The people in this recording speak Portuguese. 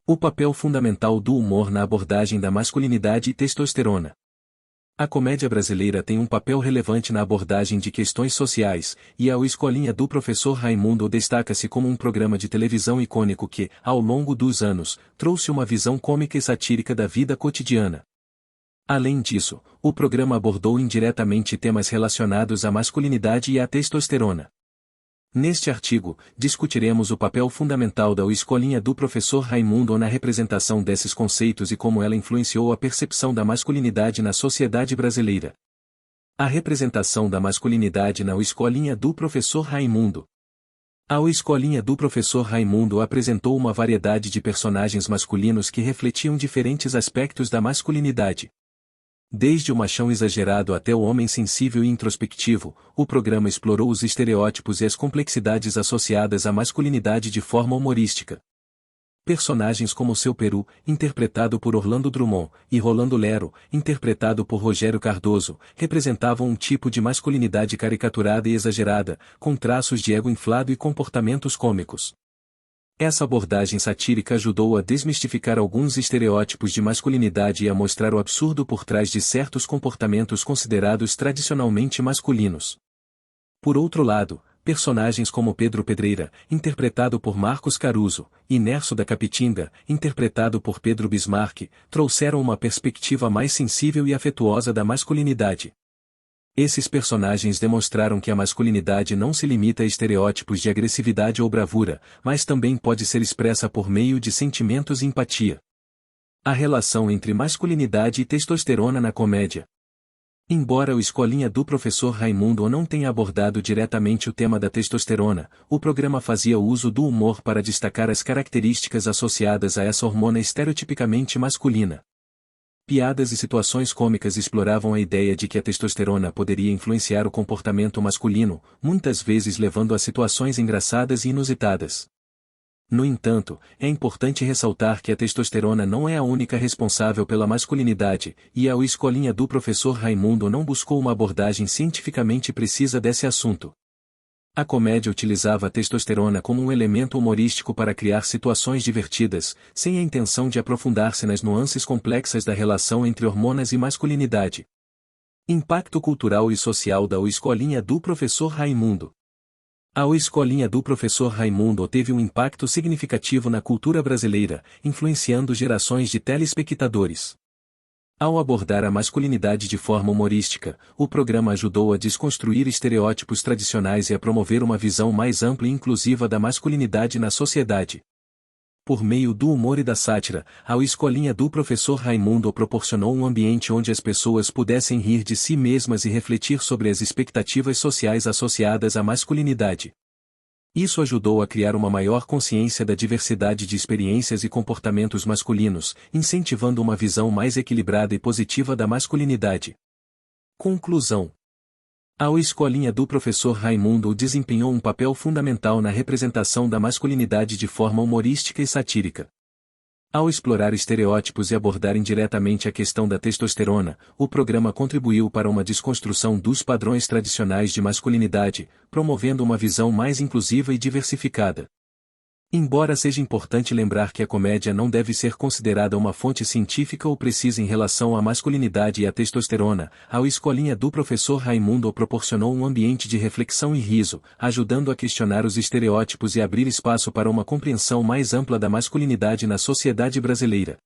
O papel fundamental do humor na abordagem da masculinidade e testosterona. A comédia brasileira tem um papel relevante na abordagem de questões sociais, e a Escolinha do Professor Raimundo destaca-se como um programa de televisão icônico que, ao longo dos anos, trouxe uma visão cômica e satírica da vida cotidiana. Além disso, o programa abordou indiretamente temas relacionados à masculinidade e à testosterona. Neste artigo, discutiremos o papel fundamental da Escolinha do Professor Raimundo na representação desses conceitos e como ela influenciou a percepção da masculinidade na sociedade brasileira. A representação da masculinidade na Escolinha do Professor Raimundo. A Escolinha do Professor Raimundo apresentou uma variedade de personagens masculinos que refletiam diferentes aspectos da masculinidade. Desde o machão exagerado até o homem sensível e introspectivo, o programa explorou os estereótipos e as complexidades associadas à masculinidade de forma humorística. Personagens como Seu Peru, interpretado por Orlando Drummond, e Rolando Lero, interpretado por Rogério Cardoso, representavam um tipo de masculinidade caricaturada e exagerada, com traços de ego inflado e comportamentos cômicos. Essa abordagem satírica ajudou a desmistificar alguns estereótipos de masculinidade e a mostrar o absurdo por trás de certos comportamentos considerados tradicionalmente masculinos. Por outro lado, personagens como Pedro Pedreira, interpretado por Marcos Caruso, e Nerso da Capitinga, interpretado por Pedro Bismarck, trouxeram uma perspectiva mais sensível e afetuosa da masculinidade. Esses personagens demonstraram que a masculinidade não se limita a estereótipos de agressividade ou bravura, mas também pode ser expressa por meio de sentimentos e empatia. A relação entre masculinidade e testosterona na comédia. Embora o Escolinha do Professor Raimundo não tenha abordado diretamente o tema da testosterona, o programa fazia uso do humor para destacar as características associadas a essa hormona estereotipicamente masculina. Piadas e situações cômicas exploravam a ideia de que a testosterona poderia influenciar o comportamento masculino, muitas vezes levando a situações engraçadas e inusitadas. No entanto, é importante ressaltar que a testosterona não é a única responsável pela masculinidade, e a Escolinha do Professor Raimundo não buscou uma abordagem cientificamente precisa desse assunto. A comédia utilizava a testosterona como um elemento humorístico para criar situações divertidas, sem a intenção de aprofundar-se nas nuances complexas da relação entre hormonas e masculinidade. Impacto cultural e social da Escolinha do Professor Raimundo. A Escolinha do Professor Raimundo teve um impacto significativo na cultura brasileira, influenciando gerações de telespectadores. Ao abordar a masculinidade de forma humorística, o programa ajudou a desconstruir estereótipos tradicionais e a promover uma visão mais ampla e inclusiva da masculinidade na sociedade. Por meio do humor e da sátira, a Escolinha do Professor Raimundo proporcionou um ambiente onde as pessoas pudessem rir de si mesmas e refletir sobre as expectativas sociais associadas à masculinidade. Isso ajudou a criar uma maior consciência da diversidade de experiências e comportamentos masculinos, incentivando uma visão mais equilibrada e positiva da masculinidade. Conclusão. A Escolinha do Professor Raimundo desempenhou um papel fundamental na representação da masculinidade de forma humorística e satírica. Ao explorar estereótipos e abordar indiretamente a questão da testosterona, o programa contribuiu para uma desconstrução dos padrões tradicionais de masculinidade, promovendo uma visão mais inclusiva e diversificada. Embora seja importante lembrar que a comédia não deve ser considerada uma fonte científica ou precisa em relação à masculinidade e à testosterona, a Escolinha do Professor Raimundo proporcionou um ambiente de reflexão e riso, ajudando a questionar os estereótipos e abrir espaço para uma compreensão mais ampla da masculinidade na sociedade brasileira.